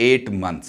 8 months,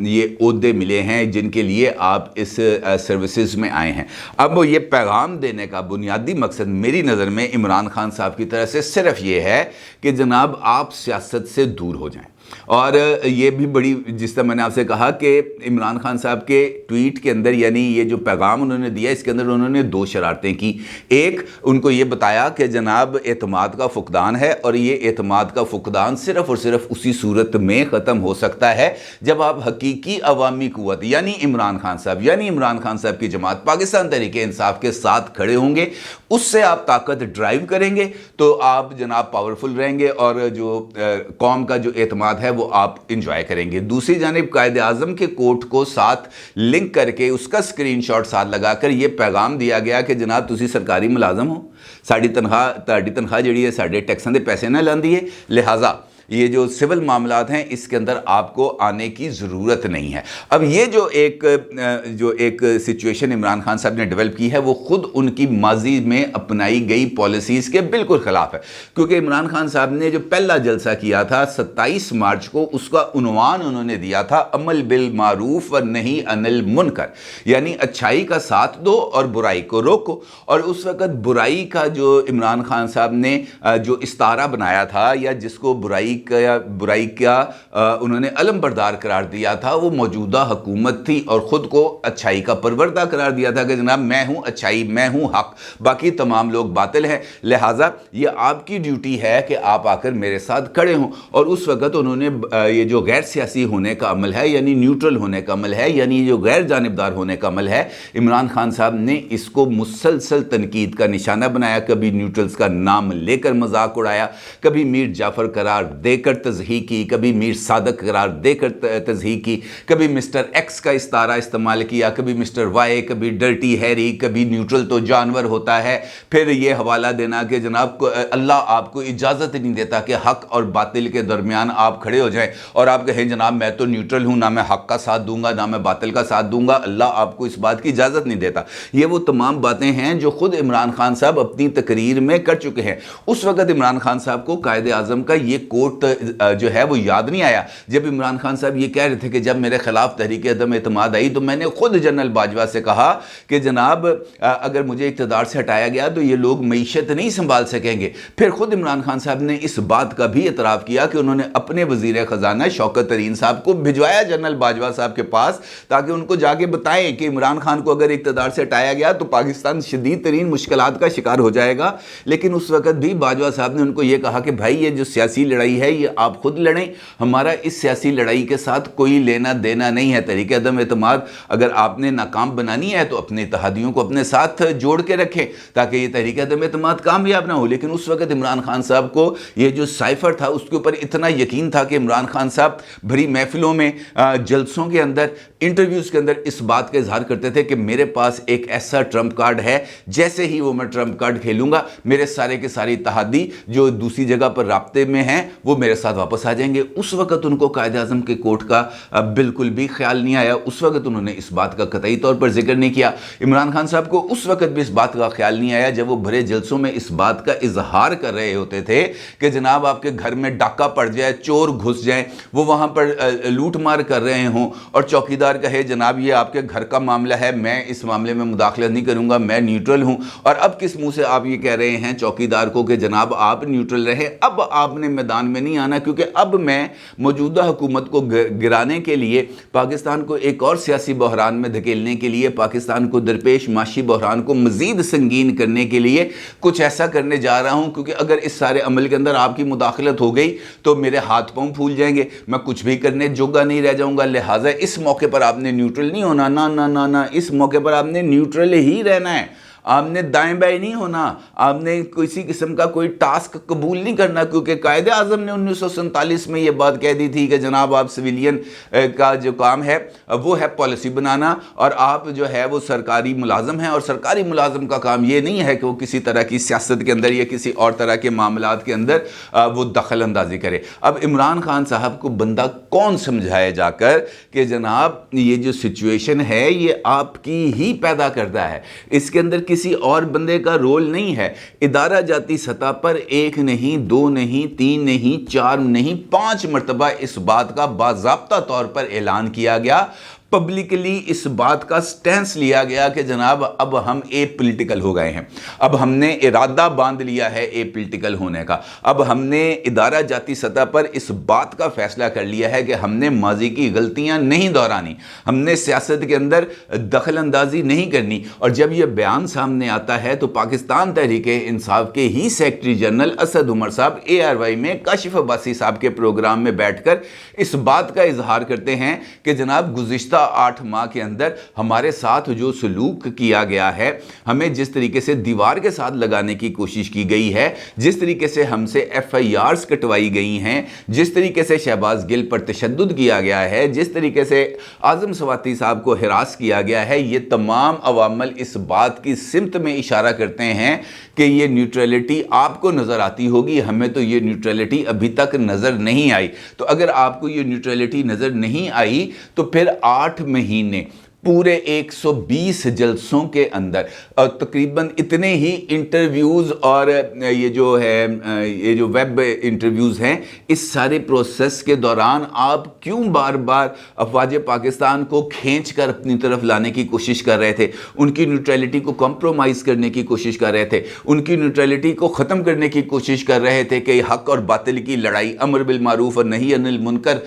یہ عہدے ملے ہیں جن کے لیے آپ اس سروسز میں آئے ہیں۔ اب یہ پیغام دینے کا بنیادی مقصد میری نظر میں عمران خان صاحب کی طرف سے صرف یہ ہے کہ جناب آپ سیاست سے دور ہو جائیں۔ اور یہ بھی بڑی، جس طرح میں نے آپ سے کہا کہ عمران خان صاحب کے ٹویٹ کے اندر، یعنی یہ جو پیغام انہوں نے دیا، اس کے اندر انہوں نے 2 شرارتیں کی۔ ایک، ان کو یہ بتایا کہ جناب اعتماد کا فقدان ہے، اور یہ اعتماد کا فقدان صرف اور صرف اسی صورت میں ختم ہو سکتا ہے جب آپ حقیقی عوامی قوت یعنی عمران خان صاحب کی جماعت پاکستان تحریک انصاف کے ساتھ کھڑے ہوں گے، اس سے آپ طاقت ڈرائیو کریں گے تو آپ جناب پاورفل رہیں گے، اور جو قوم کا جو اعتماد ہے وہ آپ انجوائے کریں گے۔ دوسری جانب قائد اعظم کے کوٹ کو ساتھ لنک کر کے اس کا سکرین شاٹ ساتھ لگا کر یہ پیغام دیا گیا کہ جناب تسی سرکاری ملازم ہو، ساڑی تنخواہ جڑی ہے ساڑے ٹیکساں دے پیسے نہ لاندی ہے، لہٰذا یہ جو سول معاملات ہیں اس کے اندر آپ کو آنے کی ضرورت نہیں ہے۔ اب یہ جو ایک سچویشن عمران خان صاحب نے ڈیولپ کی ہے وہ خود ان کی ماضی میں اپنائی گئی پالیسیز کے بالکل خلاف ہے، کیونکہ عمران خان صاحب نے جو پہلا جلسہ کیا تھا 27 مارچ کو، اس کا عنوان انہوں نے دیا تھا عمل بالمعروف و نہی عن المنکر، یعنی اچھائی کا ساتھ دو اور برائی کو روکو۔ اور اس وقت برائی کا جو عمران خان صاحب نے جو استعارہ بنایا تھا، یا جس کو برائی کا انہوں نے علم بردار قرار دیا تھا، وہ موجودہ حکومت تھی، اور خود کو اچھائی کا پروردہ قرار دیا تھا کہ جناب میں ہوں اچھائی، میں ہوں حق، باقی تمام لوگ باطل ہیں، لہٰذا یہ آپ کی ڈیوٹی ہے کہ آپ آ کر میرے ساتھ کھڑے ہوں۔ اور اس وقت انہوں نے یہ جو غیر سیاسی ہونے کا عمل ہے، یعنی نیوٹرل ہونے کا عمل ہے، یعنی جو غیر جانبدار ہونے کا عمل ہے، عمران خان صاحب نے اس کو مسلسل تنقید کا نشانہ بنایا۔ کبھی نیوٹرلز کا نام لے کر مذاق اڑایا، کبھی میر جعفر قرار دے کر تضحیق کی، کبھی میر صادق قرار دے کر تضحیق کی، کبھی مسٹر ایکس کا استعارہ استعمال کیا، کبھی مسٹر وائی، کبھی ڈرٹی ہیری، کبھی نیوٹرل تو جانور ہوتا ہے، پھر یہ حوالہ دینا کہ جناب اللہ آپ کو اجازت نہیں دیتا کہ حق اور باطل کے درمیان آپ کھڑے ہو جائیں اور آپ کہیں جناب میں تو نیوٹرل ہوں، نہ میں حق کا ساتھ دوں گا نہ میں باطل کا ساتھ دوں گا، اللہ آپ کو اس بات کی اجازت نہیں دیتا۔ یہ وہ تمام باتیں ہیں جو خود عمران خان صاحب اپنی تقریر میں کر چکے ہیں۔ اس وقت عمران خان صاحب کو قائد اعظم کا یہ کوٹ جو ہے وہ یاد نہیں آیا، جب عمران خان صاحب یہ کہہ رہے تھے کہ جب میرے خلاف تحریک عدم اعتماد آئی تو میں نے خود جنرل باجوہ سے کہا کہ جناب اگر مجھے اقتدار سے ہٹایا گیا تو یہ لوگ معیشت نہیں سنبھال سکیں گے۔ پھر خود عمران خان صاحب نے اس بات کا بھی اعتراف کیا کہ انہوں نے اپنے وزیر خزانہ شوکت ترین صاحب کو بھجوایا جنرل باجوہ صاحب کے پاس، تاکہ ان کو جا کے بتائیں کہ عمران خان کو اگر اقتدار سے ہٹایا گیا تو پاکستان شدید ترین مشکلات کا شکار ہو جائے گا۔ لیکن اس وقت بھی باجوہ صاحب نے ان کو یہ کہا کہ بھائی یہ جو سیاسی لڑائی ہے یہ آپ خود لڑیں، ہمارا اس سیاسی لڑائی کے ساتھ کوئی لینا دینا نہیں ہے۔ تحریک عدم اعتماد اگر آپ نے ناکام بنانی ہے تو اپنے اتحادیوں کو اپنے ساتھ جوڑ کے رکھیں تاکہ یہ تحریک عدم اعتماد کامیاب نہ ہو۔ لیکن اس وقت عمران خان صاحب کو یہ جو سائفر تھا اس کے اوپر اتنا یقین تھا کہ عمران خان صاحب بھری محفلوں میں، جلسوں کے اندر، انٹرویوز کے اندر اس بات کا اظہار کرتے تھے کہ میرے پاس ایک ایسا ٹرمپ کارڈ ہے، جیسے ہی وہ میں ٹرمپ کارڈ کھیلوں گا میرے سارے کے سارے اتحادی جو دوسری جگہ پر رابطے میں ہیں وہ میرے ساتھ واپس آ جائیں گے۔ اس وقت ان کو قائد اعظم کے کوٹ کا بالکل بھی خیال نہیں آیا، اس وقت انہوں نے اس بات کا قطعی طور پر ذکر نہیں کیا۔ عمران خان صاحب کو اس وقت بھی اس بات کا خیال نہیں آیا جب وہ بھرے جلسوں میں اس بات کا اظہار کر رہے ہوتے تھے کہ جناب آپ کے گھر میں ڈاکہ پڑ جائے، چور گھس جائیں، وہ وہاں پر لوٹ مار کر رہے ہوں اور چوکیدار کہے جناب یہ آپ کے گھر کا معاملہ ہے، میں اس معاملے میں مداخلت نہیں کروں گا، میں نیوٹرل ہوں۔ اور اب کس منہ سے آپ یہ کہہ رہے ہیں چوکیدار کو کہ جناب آپ نیوٹرل رہے، اب آپ نے میدان میں نہیں آنا کیونکہ اب میں موجودہ حکومت کو گرانے کے لیے، پاکستان کو ایک اور سیاسی بحران میں دھکیلنے کے لیے، پاکستان کو درپیش معاشی بحران کو مزید سنگین کرنے کے لیے کچھ ایسا کرنے جا رہا ہوں، کیونکہ اگر اس سارے عمل کے اندر آپ کی مداخلت ہو گئی تو میرے ہاتھ پاؤں پھول جائیں گے، میں کچھ بھی کرنے جوگا نہیں رہ جاؤں گا، لہٰذا اس موقع پر آپ نے نیوٹرل نہیں ہونا، نہ اس موقع پر آپ نے نیوٹرل ہی رہنا ہے، آپ نے دائیں بائیں نہیں ہونا، آپ نے کسی قسم کا کوئی ٹاسک قبول نہیں کرنا، کیونکہ قائد اعظم نے 1947 میں یہ بات کہہ دی تھی کہ جناب آپ سویلین کا جو کام ہے وہ ہے پالیسی بنانا اور آپ جو ہے وہ سرکاری ملازم ہیں، اور سرکاری ملازم کا کام یہ نہیں ہے کہ وہ کسی طرح کی سیاست کے اندر یا کسی اور طرح کے معاملات کے اندر وہ دخل اندازی کرے۔ اب عمران خان صاحب کو بندہ کون سمجھائے جا کر کہ جناب یہ جو سچویشن ہے یہ آپ کی ہی پیدا کرتا ہے، اس کے اندر کسی اور بندے کا رول نہیں ہے. ادارہ جاتی سطح پر 1 نہیں 2 نہیں 3 نہیں 4 نہیں 5 مرتبہ اس بات کا باضابطہ طور پر اعلان کیا گیا, پبلکلی اس بات کا سٹینس لیا گیا کہ جناب اب ہم اے پولیٹیکل ہو گئے ہیں, اب ہم نے ارادہ باندھ لیا ہے اے پولیٹیکل ہونے کا, اب ہم نے ادارہ جاتی سطح پر اس بات کا فیصلہ کر لیا ہے کہ ہم نے ماضی کی غلطیاں نہیں دہرانی, ہم نے سیاست کے اندر دخل اندازی نہیں کرنی. اور جب یہ بیان سامنے آتا ہے تو پاکستان تحریک انصاف کے ہی سیکرٹری جنرل اسد عمر صاحب ARY میں کاشف عباسی صاحب کے پروگرام میں بیٹھ کر اس بات کا اظہار کرتے ہیں کہ جناب گزشتہ 8 ماہ کے اندر ہمارے ساتھ جو سلوک کیا گیا ہے, ہمیں جس طریقے سے دیوار کے ساتھ لگانے کی کوشش کی گئی ہے, جس طریقے سے ہم سے FIRs کٹوائی گئی ہیں, جس طریقے سے شہباز گل پر تشدد کیا گیا ہے, جس طریقے سے اعظم سواتی صاحب کو ہراس کیا گیا ہے, یہ تمام عوامل اس بات کی سمت میں اشارہ کرتے ہیں کہ یہ نیوٹرلٹی آپ کو نظر آتی ہوگی, ہمیں تو یہ نیوٹرلٹی ابھی تک نظر نہیں آئی. تو اگر آپ کو یہ نیوٹرلٹی نظر نہیں آئی تو پھر 8 مہینے پورے 120 جلسوں کے اندر اور تقریباً اتنے ہی انٹرویوز اور یہ جو ویب انٹرویوز ہیں, اس سارے پروسیس کے دوران آپ کیوں بار بار افواج پاکستان کو کھینچ کر اپنی طرف لانے کی کوشش کر رہے تھے, ان کی نیوٹرلٹی کو کمپرومائز کرنے کی کوشش کر رہے تھے, ان کی نیوٹرلٹی کو ختم کرنے کی کوشش کر رہے تھے کہ حق اور باطل کی لڑائی, امر بالمعروف اور نہی عن المنکر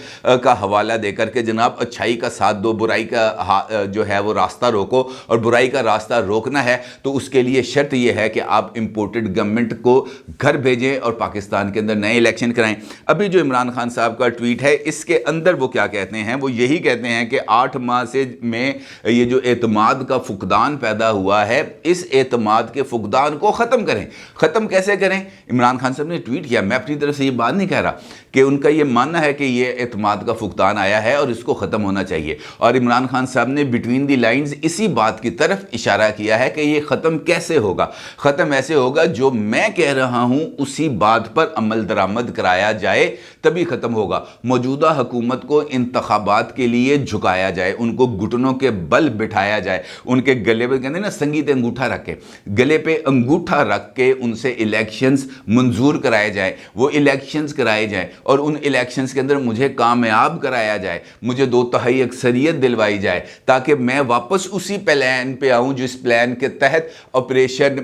کا حوالہ دے کر کے جناب اچھائی کا ساتھ دو, برائی کا جو ہے وہ راستہ روکو, اور برائی کا راستہ روکنا ہے تو اس کے لیے شرط یہ ہے کہ آپ امپورٹڈ گورنمنٹ کو گھر بھیجیں اور پاکستان کے اندر نئے الیکشن کرائیں. ابھی جو عمران خان صاحب کا ٹویٹ ہے اس کے اندر وہ کیا کہتے ہیں, وہ یہی کہتے ہیں کہ 8 ماہ سے میں یہ جو اعتماد کا فقدان پیدا ہوا ہے, اس اعتماد کے فقدان کو ختم کریں. ختم کیسے کریں؟ عمران خان صاحب نے ٹویٹ کیا, میں اپنی طرف سے یہ بات نہیں کہہ رہا, کہ ان کا یہ ماننا ہے کہ یہ اعتماد کا فقدان آیا ہے اور اس کو ختم ہونا چاہیے. اور عمران خان صاحب نے بٹوین دی لائنز اسی بات کی طرف اشارہ کیا ہے کہ یہ ختم کیسے ہوگا. ختم ایسے ہوگا جو میں کہہ رہا ہوں اسی بات پر عمل درآمد کرایا جائے تبھی ختم ہوگا. موجودہ حکومت کو انتخابات کے لیے جھکایا جائے, ان کو گھٹنوں کے بل بٹھایا جائے, ان کے گلے پہ کہتے ہیں نا سنگیت انگوٹھا رکھ کے, گلے پہ انگوٹھا رکھ کے ان سے الیکشنز منظور کرائے جائیں, وہ الیکشنز کرائے جائیں اور ان الیکشنز کے اندر مجھے کامیاب کرایا جائے, مجھے 2/3 اکثریت دلوائی جائے تاکہ میں واپس اسی پلان پہ آؤں جس پلان کے تحت آپریشن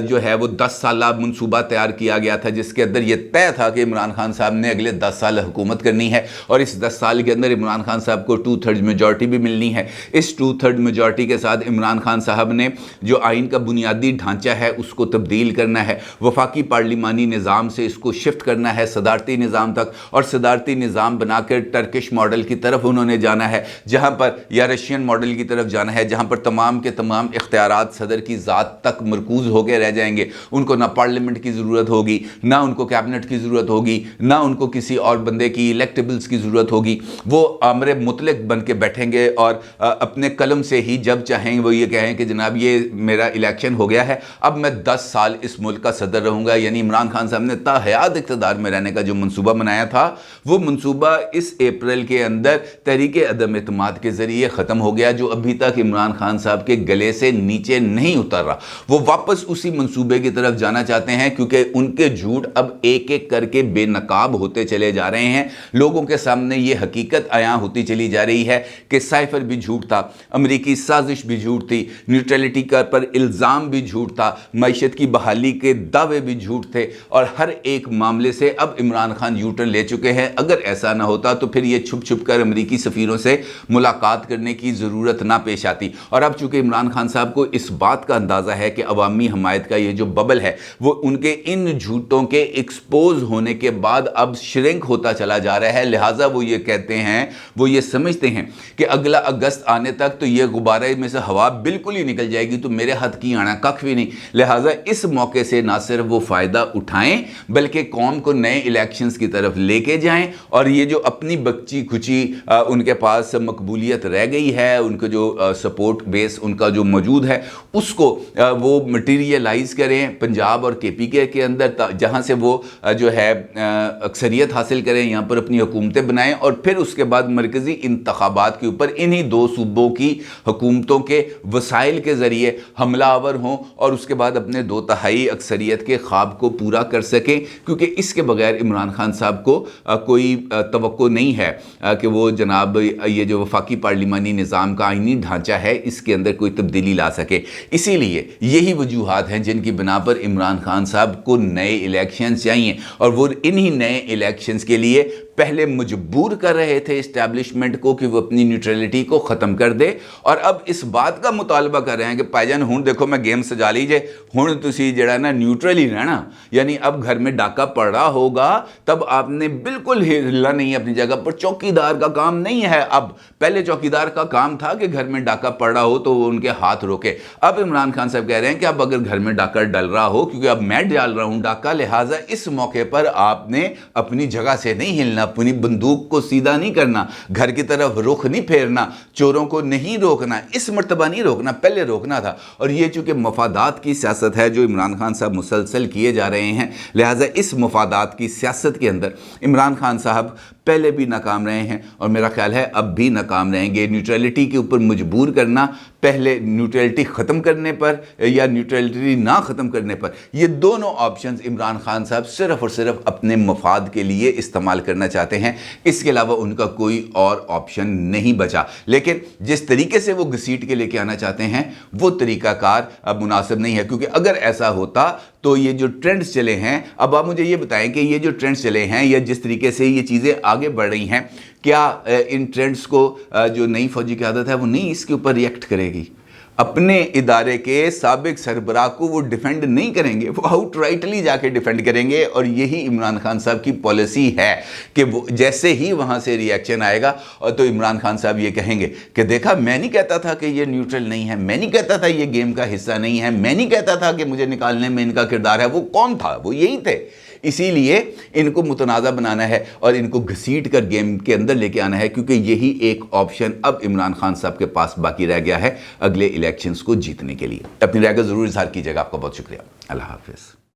جو ہے وہ 10 سالہ منصوبہ تیار کیا گیا تھا, جس کے اندر یہ طے تھا کہ عمران خان صاحب نے اگلے 10 سال حکومت کرنی ہے اور اس 10 سال کے اندر عمران خان صاحب کو 2/3 میجورٹی بھی ملنی ہے. اس 2/3 میجورٹی کے ساتھ عمران خان صاحب نے جو آئین کا بنیادی ڈھانچہ ہے اس کو تبدیل کرنا ہے, وفاقی پارلیمانی نظام سے اس کو شفٹ کرنا ہے صدارتی نظام تک, اور صدارتی نظام بنا کر ٹرکش ماڈل کی طرف انہوں نے جانا ہے, جہاں پر یا رشین ماڈل کی طرف جانا ہے جہاں پر تمام کے تمام اختیارات صدر کی ذات تک مرکوز ہو کے رہ جائیں گے. ان کو نہ پارلیمنٹ کی ضرورت ہوگی, نہ ان کو کیبنٹ کی ضرورت ہوگی, نہ ان کو کسی اور بندے کی الیکٹیبلز کی ضرورت ہوگی. وہ امر مطلق بن کے بیٹھیں گے اور اپنے قلم سے ہی جب چاہیں وہ یہ کہیں کہ جناب یہ میرا الیکشن ہو گیا ہے, اب میں 10 سال اس ملک کا صدر رہوں گا. یعنی عمران خان صاحب نے تا حیات اقتدار میں رہنے کا جو منصوبہ بنایا تھا وہ منصوبہ اس اپریل کے اندر تحریک عدم اعتماد کے ذریعے ختم ہو گیا, جو ابھی تک عمران خان صاحب کے گلے سے نیچے نہیں اتر رہا. وہ واپس اسی منصوبے کی طرف جانا چاہتے ہیں کیونکہ ان کے جھوٹ اب ایک ایک کر کے بے نقاب ہوتے چلے جا رہے ہیں. لوگوں کے سامنے یہ حقیقت عیاں ہوتی چلی جا رہی ہے کہ سائفر بھی جھوٹ تھا, امریکی سازش بھی جھوٹ تھی, نیوٹرلٹی کا پر الزام بھی جھوٹ تھا, معیشت کی بحالی کے دعوے بھی جھوٹ تھے, اور ہر ایک معاملے سے اب عمران خان یو ٹرن لے چکے ہیں. اگر ایسا نہ ہوتا تو پھر یہ چھپ چھپ کر امریکی سفیروں سے ملاقات کرنے کی ضرورت نہ پیش آتی. اور اب چونکہ عمران خان صاحب کو اس بات کا اندازہ ہے کہ عوامی حمایت کا یہ جو ببل ہے وہ ان کے ان جھوٹوں کے ایکسپوز ہونے کے بعد اب شرنک ہوتا چلا جا رہا ہے, لہٰذا وہ یہ کہتے ہیں, وہ یہ سمجھتے ہیں کہ اگلا اگست آنے تک تو یہ غبارے میں سے ہوا بالکل ہی نکل جائے گی, تو میرے ہاتھ کی آنا کخ بھی نہیں. لہٰذا اس موقع سے نہ صرف وہ فائدہ اٹھائیں بلکہ قوم کو نئے الیکشنز کی طرف لے کے جائیں, اور یہ جو اپنی بچی کھچی ان کے پاس مقبولیت رہ گئی ہے, ان کا جو سپورٹ بیس ان کا جو موجود ہے اس کو وہ مٹیریلائز کریں پنجاب اور کے پی کے اندر، جہاں سے وہ جو ہے اکثریت حاصل کریں، یہاں پر اپنی حکومتیں بنائیں، اور پھر اس کے بعد مرکزی انتخابات کے اوپر انہی دو صوبوں کی حکومتوں کے وسائل کے ذریعے حملہ آور ہوں اور اس کے بعد اپنے 2/3 اکثریت کے خواب کو پورا کر سکیں، کیونکہ اس کے بغیر عمران خان صاحب کو کوئی توقع نہیں ہے کہ وہ جناب یہ جو وفاقی پارلیمانی نظام کا آئینی ڈھانچہ ہے اس کے اندر کوئی تبدیلی لا سکے۔ اسی لیے یہی وجوہات ہیں جن کی بنا پر عمران خان صاحب کو نئے الیکشنز چاہیے، اور وہ انہی نئے الیکشنز کے لیے پہلے مجبور کر رہے تھے اسٹیبلشمنٹ کو کہ وہ اپنی نیوٹرلٹی کو ختم کر دے، اور اب اس بات کا مطالبہ کر رہے ہیں کہ پائی جان ہوں دیکھو میں گیم سجا لیجئے، ہوں تسی جڑا نا نیوٹرل ہی رہنا، یعنی اب گھر میں ڈاکہ پڑ رہا ہوگا تب آپ نے بالکل ہلنا نہیں اپنی جگہ پر، چوکیدار کا کام نہیں ہے اب، پہلے چوکیدار کا کام تھا کہ گھر میں ڈاکہ پڑ رہا ہو تو وہ ان کے ہاتھ روکے، اب عمران خان صاحب کہہ رہے ہیں کہ اب اگر گھر میں ڈاکہ ڈل رہا ہو، کیونکہ اب میں ڈال رہا ہوں ڈاکہ، لہٰذا اس موقع پر آپ نے اپنی جگہ سے نہیں ہلنا، اپنی بندوق کو سیدھا نہیں کرنا، گھر کی طرف رخ نہیں پھیرنا، چوروں کو نہیں روکنا، اس مرتبہ نہیں روکنا، پہلے روکنا تھا۔ اور یہ چونکہ مفادات کی سیاست ہے جو عمران خان صاحب مسلسل کیے جا رہے ہیں، لہٰذا اس مفادات کی سیاست کے اندر عمران خان صاحب پہلے بھی ناکام رہے ہیں اور میرا خیال ہے اب بھی ناکام رہیں گے۔ نیوٹرلٹی کے اوپر مجبور کرنا، پہلے نیوٹرلٹی ختم کرنے پر یا نیوٹرلٹی نہ ختم کرنے پر، یہ دونوں آپشنز عمران خان صاحب صرف اور صرف اپنے مفاد کے لیے استعمال کرنا چاہتے ہیں، اس کے علاوہ ان کا کوئی اور آپشن نہیں بچا۔ لیکن جس طریقے سے وہ گھسیٹ کے لے کے آنا چاہتے ہیں وہ طریقہ کار اب مناسب نہیں ہے، کیونکہ اگر ایسا ہوتا تو یہ جو ٹرینڈز چلے ہیں، اب آپ مجھے یہ بتائیں کہ یہ جو ٹرینڈز چلے ہیں یا جس طریقے سے یہ چیزیں آگے بڑھ رہی ہیں، کیا ان ٹرینڈز کو جو نئی فوجی قیادت ہے وہ نہیں اس کے اوپر ریئیکٹ کرے گی؟ اپنے ادارے کے سابق سربراہ کو وہ ڈیفینڈ نہیں کریں گے، وہ آؤٹ رائٹلی جا کے ڈیفینڈ کریں گے، اور یہی عمران خان صاحب کی پالیسی ہے کہ وہ جیسے ہی وہاں سے ری ایکشن آئے گا اور تو عمران خان صاحب یہ کہیں گے کہ دیکھا میں نہیں کہتا تھا کہ یہ نیوٹرل نہیں ہے، میں نہیں کہتا تھا یہ گیم کا حصہ نہیں ہے، میں نہیں کہتا تھا کہ مجھے نکالنے میں ان کا کردار ہے، وہ کون تھا؟ وہ یہی تھے۔ اسی لیے ان کو متنازع بنانا ہے اور ان کو گھسیٹ کر گیم کے اندر لے کے آنا ہے، کیونکہ یہی ایک آپشن اب عمران خان صاحب کے پاس باقی رہ گیا ہے اگلے الیکشنز کو جیتنے کے لیے۔ اپنی رائے کا ضرور اظہار کیجیے گا۔ آپ کا بہت شکریہ۔ اللہ حافظ۔